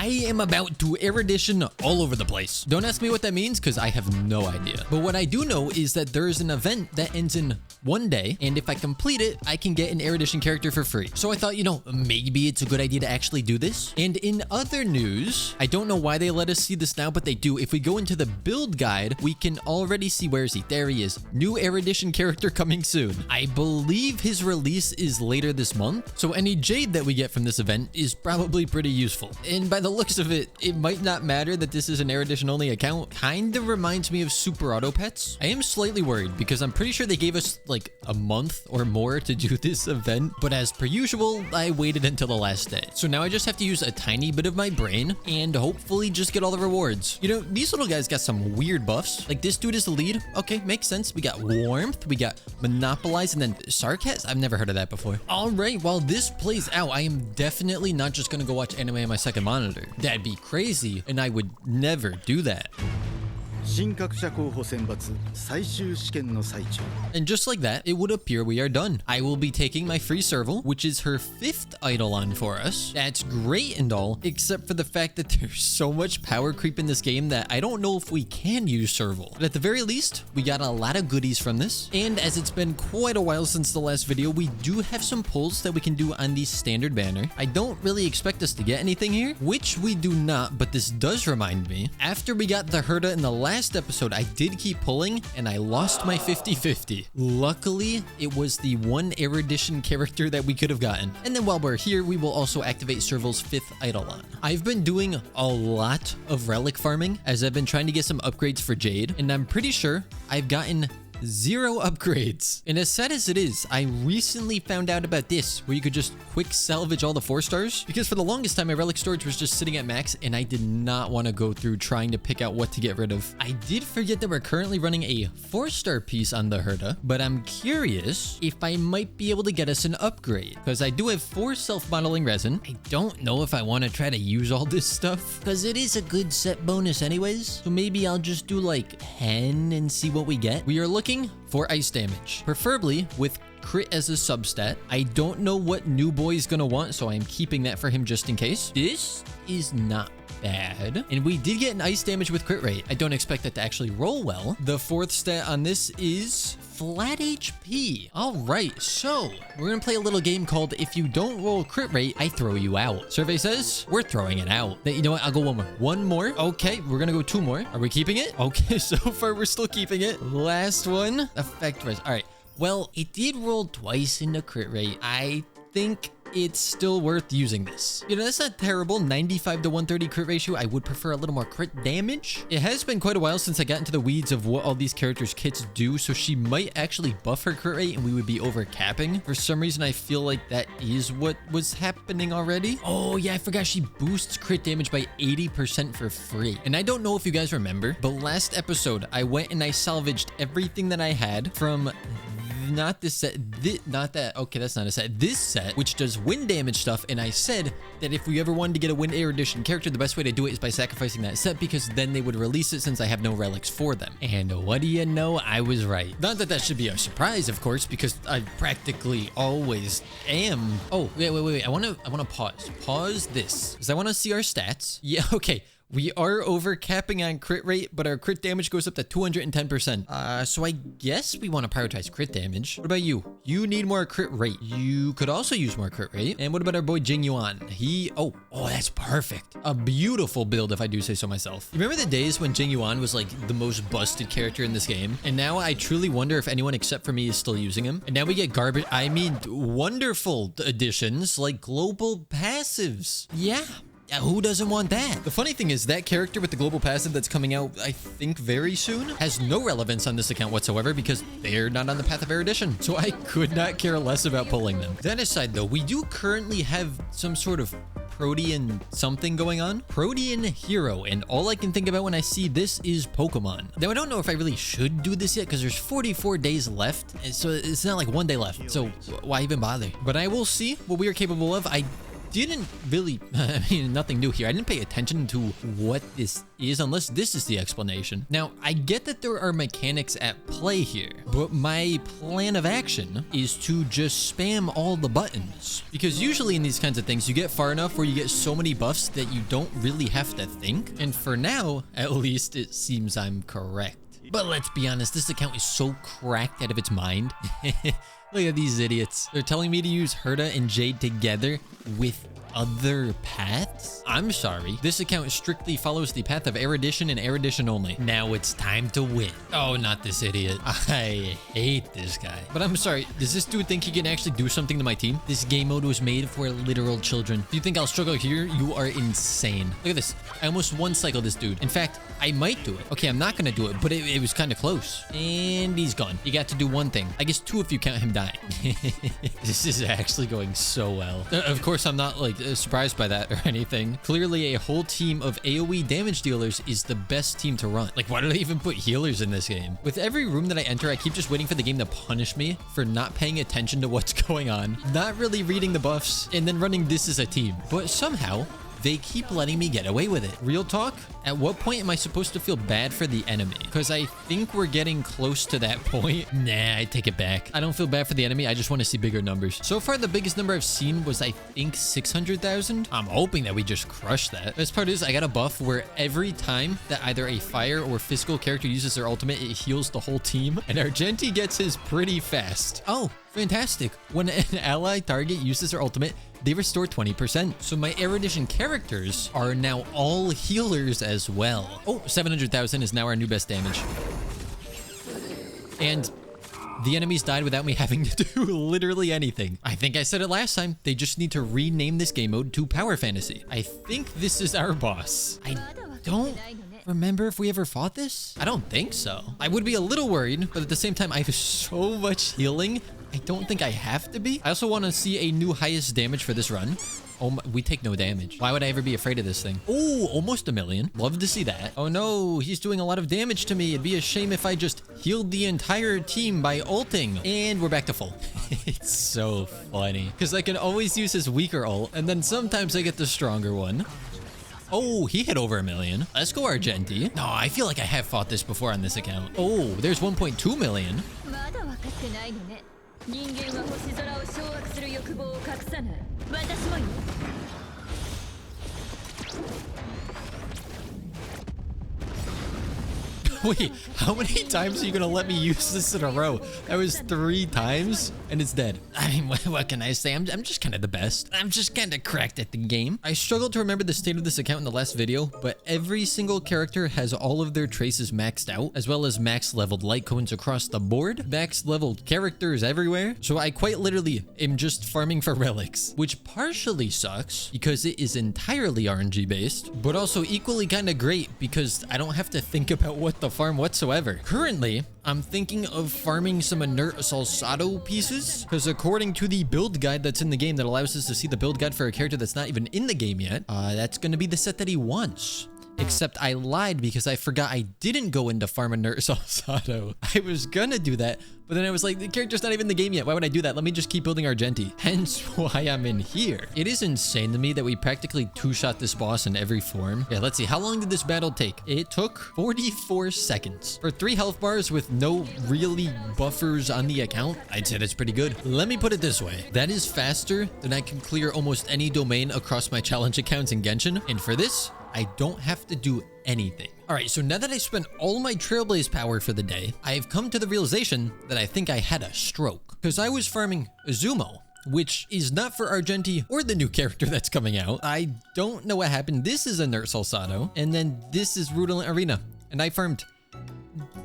I am about to Erudition all over the place. Don't ask me what that means because I have no idea. But what I do know is that there is an event that ends in one day, and if I complete it, I can get an Erudition character for free. So I thought, you know, maybe it's a good idea to actually do this. And in other news, I don't know why they let us see this now, but they do. If we go into the build guide, we can already see, where is he? There he is. New Erudition character coming soon. I believe his release is later this month. So any Jade that we get from this event is probably pretty useful. And by the looks of it, it might not matter that this is an Erudition only account. Kinda reminds me of Super Auto Pets. I am slightly worried because I'm pretty sure they gave us like a month or more to do this event. But as per usual, I waited until the last day. So now I just have to use a tiny bit of my brain and hopefully just get all the rewards. You know, these little guys got some weird buffs. Like this dude is the lead. Okay, makes sense. We got Warmth, we got Monopolize, and then Sarcasm. I've never heard of that before. All right, while this plays out, I am definitely not just gonna go watch anime on my second monitor. That'd be crazy, and I would never do that. And just like that, it would appear we are done. I will be taking my free serval, which is her 5th Eidolon for us. That's great and all, except for the fact that there's so much power creep in this game that I don't know if we can use serval. But at the very least, we got a lot of goodies from this. And as it's been quite a while since the last video, we do have some pulls that we can do on the standard banner. I don't really expect us to get anything here, which we do not, but this does remind me. After we got the Herda in the last episode, I did keep pulling and I lost my 50-50. Luckily, it was the one Erudition character that we could have gotten. And then while we're here, we will also activate Serval's 5th Eidolon. I've been doing a lot of relic farming as I've been trying to get some upgrades for Jade, and I'm pretty sure I've gotten 0 upgrades. And as sad as it is, I recently found out about this, where you could just quick salvage all the 4 stars. Because for the longest time, my relic storage was just sitting at max, and I did not want to go through trying to pick out what to get rid of. I did forget that we're currently running a 4-star piece on the Herda, but I'm curious if I might be able to get us an upgrade, because I do have 4 self-modeling resin. I don't know if I want to try to use all this stuff, because it is a good set bonus anyways. So maybe I'll just do like 10 and see what we get. We are looking for ice damage, preferably with crit as a substat. I don't know what new boy is gonna want, so I'm keeping that for him just in case. This is not bad, and we did get an ice damage with crit rate. I don't expect that to actually roll well. The 4th stat on this is flat HP. All right, so we're gonna play a little game called If You Don't Roll Crit Rate, I Throw You Out. Survey says we're throwing it out. You know what? I'll go one more. Okay, we're gonna go 2 more. Are we keeping it? Okay, so far we're still keeping it. Last one, effect res. All right, well, it did roll twice in the crit rate. I think it's still worth using this. You know, that's not terrible. 95 to 130 crit ratio. I would prefer a little more crit damage. It has been quite a while since I got into the weeds of what all these characters' kits do, so she might actually buff her crit rate and we would be over capping. For some reason, I feel like that is what was happening already. Oh yeah, I forgot she boosts crit damage by 80% for free. And I don't know if you guys remember, but last episode, I went and I salvaged everything that I had from not this set, not that, okay, that's not a set, this set, which does wind damage stuff, and I said that if we ever wanted to get a wind Erudition character, the best way to do it is by sacrificing that set, because then they would release it since I have no relics for them. And what do you know? I was right. Not that that should be a surprise, of course, because I practically always am. Oh, wait. I want to pause this, because I want to see our stats. Yeah, okay. We are over capping on crit rate, but our crit damage goes up to 210%. So I guess we want to prioritize crit damage. What about you? You need more crit rate. You could also use more crit rate. And what about our boy Jing Yuan? Oh, that's perfect. A beautiful build, if I do say so myself. Remember the days when Jing Yuan was like the most busted character in this game? And now I truly wonder if anyone except for me is still using him. And now we get wonderful additions like global passives. Yeah. Who doesn't want that? The funny thing is that character with the global passive that's coming out, I think very soon, has no relevance on this account whatsoever because they're not on the path of erudition. So I could not care less about pulling them. That aside though, we do currently have some sort of Protean something going on. Protean hero, and all I can think about when I see this is Pokemon. Now I don't know if I really should do this yet because there's 44 days left, so it's not like 1 day left, so why even bother? But I will see what we are capable of. I didn't really, I mean, nothing new here. I didn't pay attention to what this is unless this is the explanation. Now, I get that there are mechanics at play here, but my plan of action is to just spam all the buttons. Because usually in these kinds of things, you get far enough where you get so many buffs that you don't really have to think. And for now, at least it seems I'm correct. But let's be honest, this account is so cracked out of its mind. Look at these idiots. They're telling me to use Herta and Jade together with other paths? I'm sorry. This account strictly follows the path of Erudition and Erudition Only. Now it's time to win. Oh, not this idiot. I hate this guy. But I'm sorry. Does this dude think he can actually do something to my team? This game mode was made for literal children. Do you think I'll struggle here? You are insane. Look at this. I almost one-cycled this dude. In fact, I might do it. Okay, I'm not gonna do it, but it was kind of close. And he's gone. He got to do one thing. I guess two if you count him dying. This is actually going so well. Of course, I'm not like surprised by that or anything. Clearly, a whole team of AoE damage dealers is the best team to run. Like, why do they even put healers in this game? With every room that I enter, I keep just waiting for the game to punish me for not paying attention to what's going on, not really reading the buffs, and then running this as a team. But somehow, they keep letting me get away with it. Real talk, at what point am I supposed to feel bad for the enemy? Because I think we're getting close to that point. Nah, I take it back. I don't feel bad for the enemy. I just want to see bigger numbers. So far, the biggest number I've seen was, I think, 600,000. I'm hoping that we just crush that. Best part is I got a buff where every time that either a fire or physical character uses their ultimate, it heals the whole team. And Argenti gets his pretty fast. Oh, fantastic. When an ally target uses their ultimate, they restore 20%. So my Erudition characters are now all healers as well. Oh, 700,000 is now our new best damage. And the enemies died without me having to do literally anything. I think I said it last time. They just need to rename this game mode to Power Fantasy. I think this is our boss. I don't remember if we ever fought this. I don't think so. I would be a little worried, but at the same time, I have so much healing. I don't think I have to be. I also want to see a new highest damage for this run. Oh my, we take no damage. Why would I ever be afraid of this thing? Oh, almost 1 million. Love to see that. Oh no, he's doing a lot of damage to me. It'd be a shame if I just healed the entire team by ulting. And we're back to full. It's so funny. Because I can always use his weaker ult, and then sometimes I get the stronger one. Oh, he hit over 1 million. Let's go, Argenti. No, I feel like I have fought this before on this account. Oh, there's 1.2 million. Wait, how many times are you gonna let me use this in a row? That was 3 times and it's dead. I mean, what can I say? I'm just kind of the best. I'm just kind of cracked at the game. I struggled to remember the state of this account in the last video, but every single character has all of their traces maxed out, as well as max leveled light cones across the board, max leveled characters everywhere. So I quite literally am just farming for relics, which partially sucks because it is entirely RNG based, but also equally kind of great because I don't have to think about what the farm whatsoever. Currently, I'm thinking of farming some inert salsado pieces because according to the build guide that's in the game that allows us to see the build guide for a character that's not even in the game yet, that's going to be the set that he wants. Except I lied because I forgot I didn't go into farm inert salsado. I was gonna do that, but then I was like, the character's not even in the game yet. Why would I do that? Let me just keep building Argenti. Hence why I'm in here. It is insane to me that we practically two-shot this boss in every form. Yeah, let's see. How long did this battle take? It took 44 seconds. For 3 health bars with no really buffers on the account, I'd say that's pretty good. Let me put it this way. That is faster than I can clear almost any domain across my challenge accounts in Genshin. And for this, I don't have to do anything. All right, so now that I spent all my Trailblaze power for the day, I have come to the realization that I think I had a stroke. Because I was farming Izumo, which is not for Argenti or the new character that's coming out. I don't know what happened. This is inert salsado, and then this is Rudolent Arena, and I farmed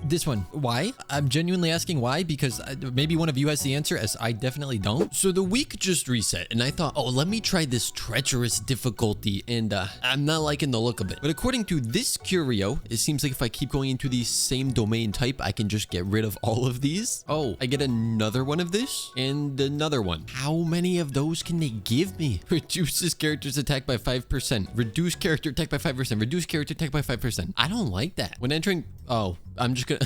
this one. Why? I'm genuinely asking why, because maybe one of you has the answer, as I definitely don't. So the week just reset, and I thought, oh, let me try this treacherous difficulty, and I'm not liking the look of it. But according to this curio, it seems like if I keep going into the same domain type, I can just get rid of all of these. Oh, I get another one of this, and another one. How many of those can they give me? Reduces character's attack by 5%. Reduce character attack by 5%. Reduce character attack by 5%. I don't like that. When entering... Oh, I'm just gonna...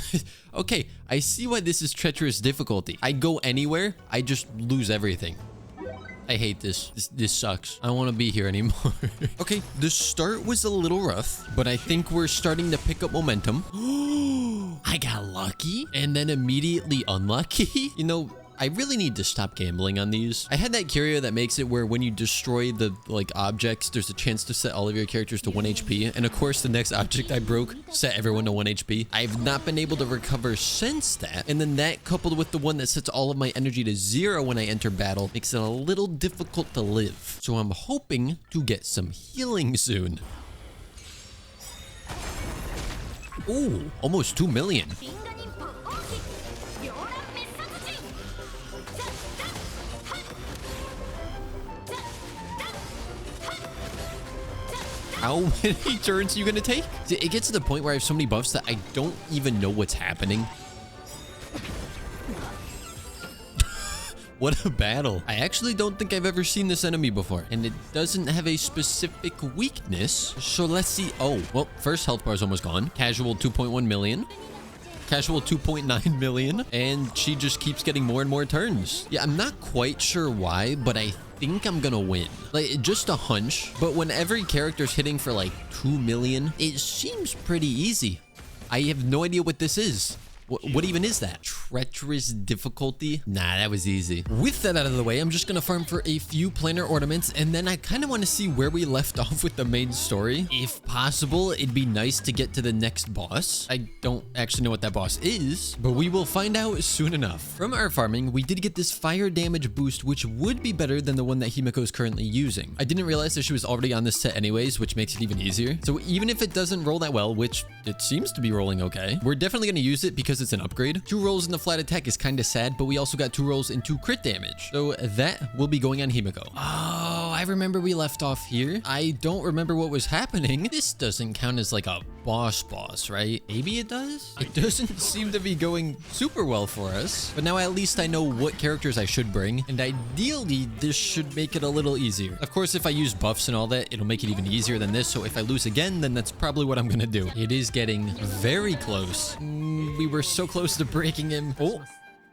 Okay, I see why this is treacherous difficulty. I go anywhere, I just lose everything. I hate this. This sucks. I don't want to be here anymore. Okay, the start was a little rough, but I think we're starting to pick up momentum. I got lucky and then immediately unlucky. You know, I really need to stop gambling on these. I had that curio that makes it where when you destroy the like objects, there's a chance to set all of your characters to 1 HP. And of course, the next object I broke set everyone to 1 HP. I've not been able to recover since that. And then that coupled with the one that sets all of my energy to 0 when I enter battle makes it a little difficult to live. So I'm hoping to get some healing soon. Ooh, almost 2 million. How many turns are you gonna take? It gets to the point where I have so many buffs that I don't even know what's happening. What a battle. I actually don't think I've ever seen this enemy before, and it doesn't have a specific weakness. So let's see. Oh, well, first health bar is almost gone. Casual 2.1 million. Casual 2.9 million. And she just keeps getting more and more turns. Yeah, I'm not quite sure why, but I think I'm gonna win. Like, just a hunch. But when every character's hitting for like 2 million, it seems pretty easy. I have no idea what this is. What even is that? Treacherous difficulty? Nah, that was easy. With that out of the way, I'm just gonna farm for a few planar ornaments, and then I kind of want to see where we left off with the main story. If possible, it'd be nice to get to the next boss. I don't actually know what that boss is, but we will find out soon enough. From our farming, we did get this fire damage boost, which would be better than the one that Himiko is currently using. I didn't realize that she was already on this set anyways, which makes it even easier. So even if it doesn't roll that well, which it seems to be rolling okay, we're definitely gonna use it because it's an upgrade. 2 rolls in the flat attack is kind of sad, but we also got 2 rolls into crit damage. So that will be going on Himiko. Oh, I remember we left off here. I don't remember what was happening. This doesn't count as like a boss, right? Maybe it does? It doesn't seem to be going super well for us, but now at least I know what characters I should bring, and ideally this should make it a little easier. Of course, if I use buffs and all that, it'll make it even easier than this, so if I lose again, then that's probably what I'm gonna do. It is getting very close. We were so close to breaking him. Oh,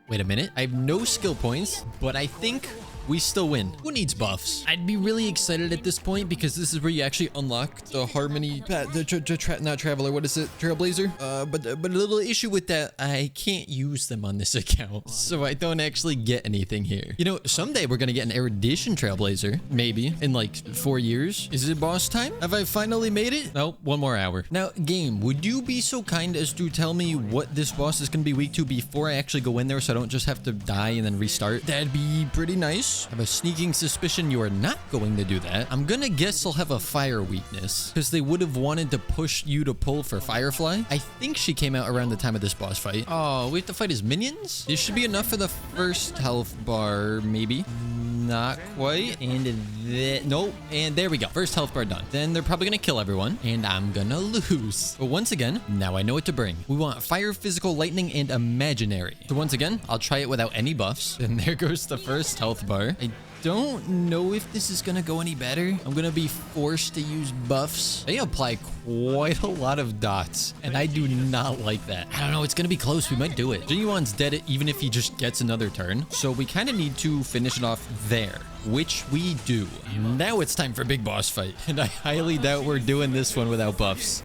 wait a minute. I have no skill points, but I think we still win. Who needs buffs? I'd be really excited at this point because this is where you actually unlock the Harmony, not Traveler, what is it? Trailblazer? But a little issue with that, I can't use them on this account, so I don't actually get anything here. You know, someday we're gonna get an Erudition Trailblazer, maybe, in like 4 years. Is it boss time? Have I finally made it? No, 1 more hour. Now, game, would you be so kind as to tell me what this boss is gonna be weak to before I actually go in there so I don't just have to die and then restart? That'd be pretty nice. I have a sneaking suspicion you are not going to do that. I'm gonna guess I'll have a fire weakness because they would have wanted to push you to pull for Firefly. I think she came out around the time of this boss fight. Oh, we have to fight his minions? This should be enough for the first health bar, maybe. Not quite. And nope. And there we go. First health bar done. Then they're probably gonna kill everyone, and I'm gonna lose. But once again, now I know what to bring. We want fire, physical, lightning, and imaginary. So once again, I'll try it without any buffs. And there goes the first health bar. I don't know if this is gonna go any better. I'm gonna be forced to use buffs. They apply quite a lot of dots, and I do not like that. I don't know, it's gonna be close. We might do it. Genuine's dead even if he just gets another turn, so we kind of need to finish it off there, which we do. Now it's time for big boss fight, and I highly doubt we're doing this one without buffs.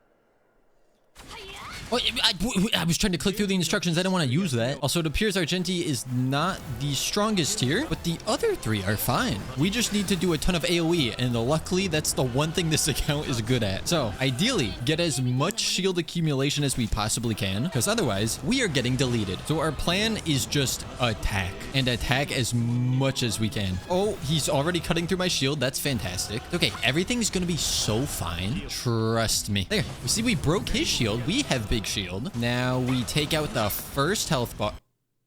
Oh, I was trying to click through the instructions. I don't want to use that. Also, it appears Argenti is not the strongest here, but the other 3 are fine. We just need to do a ton of AoE, and luckily, that's the one thing this account is good at. So, ideally, get as much shield accumulation as we possibly can, because otherwise, we are getting deleted. So, our plan is just attack, and attack as much as we can. Oh, he's already cutting through my shield. That's fantastic. Okay, everything's going to be so fine. Trust me. There, you see, we broke his shield. We have big shield. Now we take out the first health bar.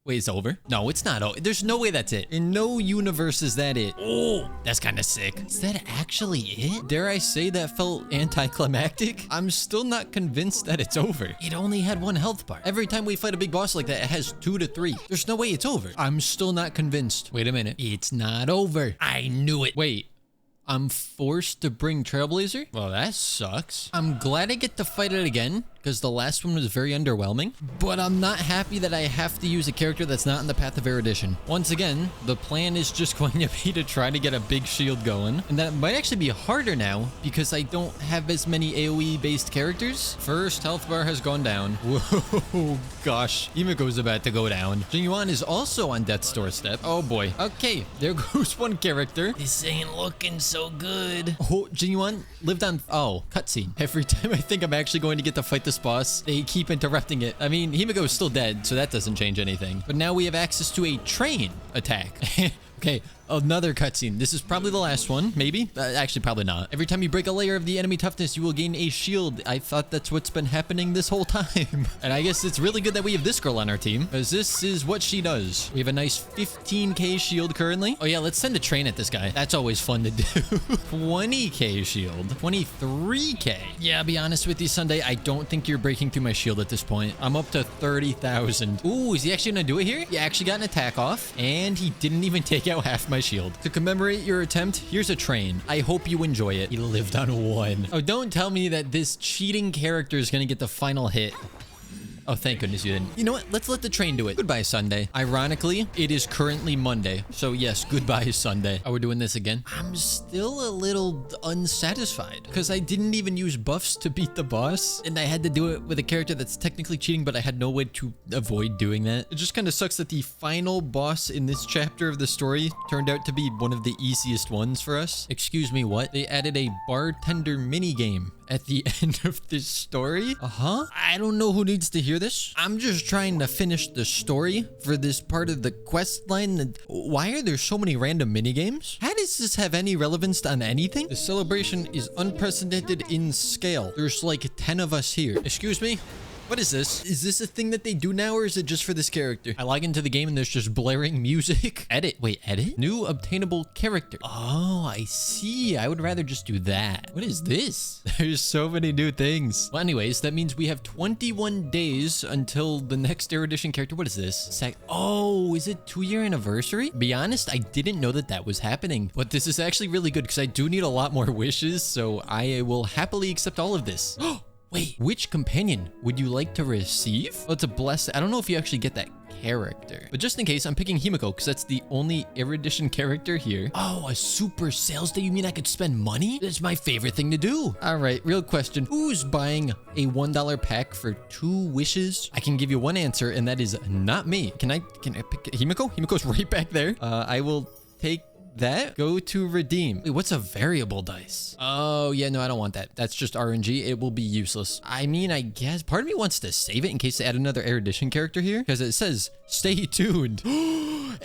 Wait, it's over? No, it's not. Oh, there's no way that's it. In no universe is that it. Oh, that's kind of sick. Is that actually it? Dare I say that felt anticlimactic? I'm still not convinced that it's over. It only had 1 health bar. Every time we fight a big boss like that, it has 2 to 3. There's no way it's over. I'm still not convinced. Wait a minute. It's not over. I knew it. Wait. I'm forced to bring Trailblazer? Well, that sucks. I'm glad I get to fight it again, because the last one was very underwhelming, but I'm not happy that I have to use a character that's not in the path of erudition. Once again, the plan is just going to be to try to get a big shield going, and that might actually be harder now because I don't have as many AoE based characters. First health bar has gone down. Whoa, gosh, Himiko's about to go down. Jingyuan is also on death's doorstep. Oh boy. Okay, there goes one character. This ain't looking so good. Oh, Jingyuan lived on, oh, cutscene. Every time I think I'm actually going to get to fight this boss, they keep interrupting it. I mean, Himiko is still dead, so that doesn't change anything. But now we have access to a train attack. Okay, another cutscene. This is probably the last one, maybe. Actually, probably not. Every time you break a layer of the enemy toughness, you will gain a shield. I thought that's what's been happening this whole time. And I guess it's really good that we have this girl on our team, because this is what she does. We have a nice 15k shield currently. Oh yeah, let's send a train at this guy. That's always fun to do. 20k shield. 23k. Yeah, I'll be honest with you, Sunday, I don't think you're breaking through my shield at this point. I'm up to 30,000. Ooh, is he actually gonna do it here? He actually got an attack off, and he didn't even take out half my shield. To commemorate your attempt, here's a train. I hope you enjoy it. He lived on one. Oh, don't tell me that this cheating character is gonna get the final hit. Oh, thank goodness you didn't. You know what? Let's let the train do it. Goodbye, Sunday. Ironically, it is currently Monday. So yes, goodbye, Sunday. Oh, we're doing this again. I'm still a little unsatisfied because I didn't even use buffs to beat the boss. And I had to do it with a character that's technically cheating, but I had no way to avoid doing that. It just kind of sucks that the final boss in this chapter of the story turned out to be one of the easiest ones for us. Excuse me, what? They added a bartender minigame at the end of this story? I don't know who needs to hear this. I'm just trying to finish the story for this part of the quest line. Why are there so many random minigames? How does this have any relevance on anything? The celebration is unprecedented in scale. There's like 10 of us here. Excuse me? What is this? Is this a thing that they do now, or is it just for this character? I log into the game and there's just blaring music. Edit. Wait, edit? New obtainable character. Oh, I see. I would rather just do that. What is this? There's so many new things. Well, anyways, that means we have 21 days until the next Erudition character. What is this? Oh, is it 2-year anniversary? Be honest, I didn't know that that was happening. But this is actually really good because I do need a lot more wishes, so I will happily accept all of this. Wait, which companion would you like to receive? Oh, it's a blessing. I don't know if you actually get that character, but just in case, I'm picking Himiko because that's the only Erudition character here. Oh, a super sales day? You mean I could spend money? That's my favorite thing to do. All right, real question. Who's buying a $1 pack for 2 wishes? I can give you one answer, and that is not me. Can I pick Himiko? Himiko's right back there. I will take that. Go to redeem. Wait, what's a variable dice? Oh, yeah, no, I don't want that. That's just RNG. It will be useless. I mean, I guess part of me wants to save it in case they add another Erudition character here, because it says stay tuned.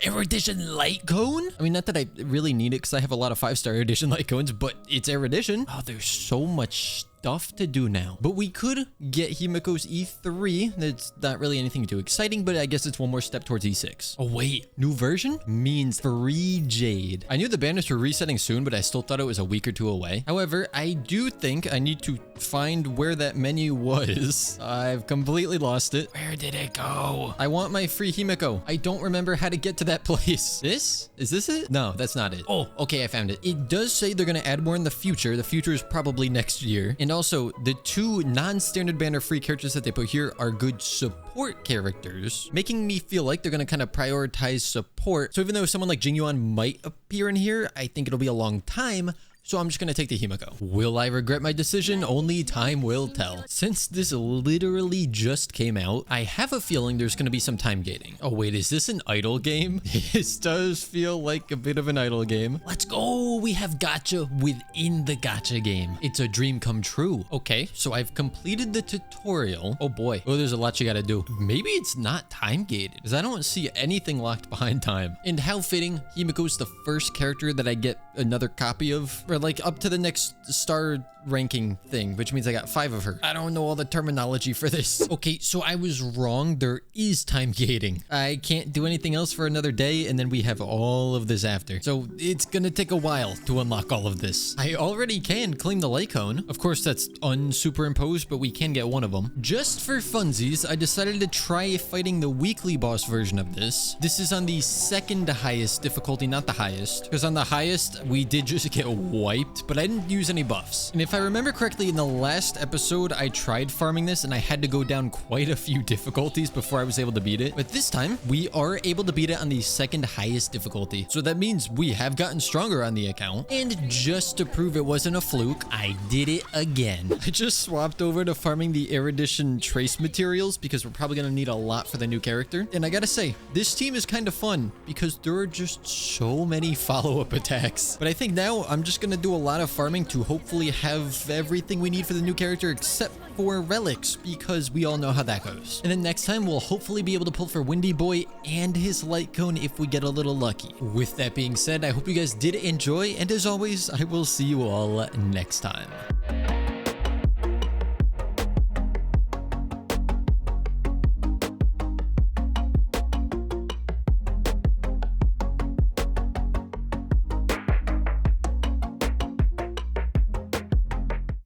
Erudition light cone? I mean, not that I really need it because I have a lot of 5-star Erudition light cones, but it's Erudition. Oh, there's so much stuff to do now. But we could get Himiko's E3. That's not really anything too exciting, but I guess it's one more step towards E6. Oh, wait. New version means free Jade. I knew the banners were resetting soon, but I still thought it was a week or 2 away. However, I do think I need to find where that menu was. I've completely lost it. Where did it go? I want my free Himiko. I don't remember how to get to that place. This? Is this it? No, that's not it. Oh, okay, I found it. It does say they're gonna add more in the future. The future is probably next year. And also, the 2 non-standard banner free characters that they put here are good support characters, making me feel like they're gonna kind of prioritize support. So even though someone like Jingyuan might appear in here, I think it'll be a long time. So I'm just gonna take the Himiko. Will I regret my decision? Only time will tell. Since this literally just came out, I have a feeling there's gonna be some time gating. Oh wait, is this an idle game? This does feel like a bit of an idle game. Let's go. We have gacha within the gacha game. It's a dream come true. Okay, so I've completed the tutorial. Oh boy. Oh, there's a lot you gotta do. Maybe it's not time gated because I don't see anything locked behind time. And how fitting, Himiko's the first character that I get another copy of. Like up to the next star ranking thing, which means I got 5 of her. I don't know all the terminology for this. Okay, so I was wrong. There is time gating. I can't do anything else for another day, and then we have all of this after. So it's gonna take a while to unlock all of this. I already can claim the light cone. Of course, that's unsuperimposed, but we can get one of them. Just for funsies, I decided to try fighting the weekly boss version of this. This is on the 2nd highest difficulty, not the highest, because on the highest, we did just get wiped, but I didn't use any buffs. And if I remember correctly, in the last episode, I tried farming this and I had to go down quite a few difficulties before I was able to beat it. But this time, we are able to beat it on the second highest difficulty. So that means we have gotten stronger on the account. And just to prove it wasn't a fluke, I did it again. I just swapped over to farming the Erudition trace materials because we're probably going to need a lot for the new character. And I gotta say, this team is kind of fun because there are just so many follow-up attacks. But I think now I'm just going to do a lot of farming to hopefully have everything we need for the new character except for relics, because we all know how that goes. And then next time we'll hopefully be able to pull for Windy Boy and his light cone if we get a little lucky. With that being said, I hope you guys did enjoy, and as always, I will see you all next time.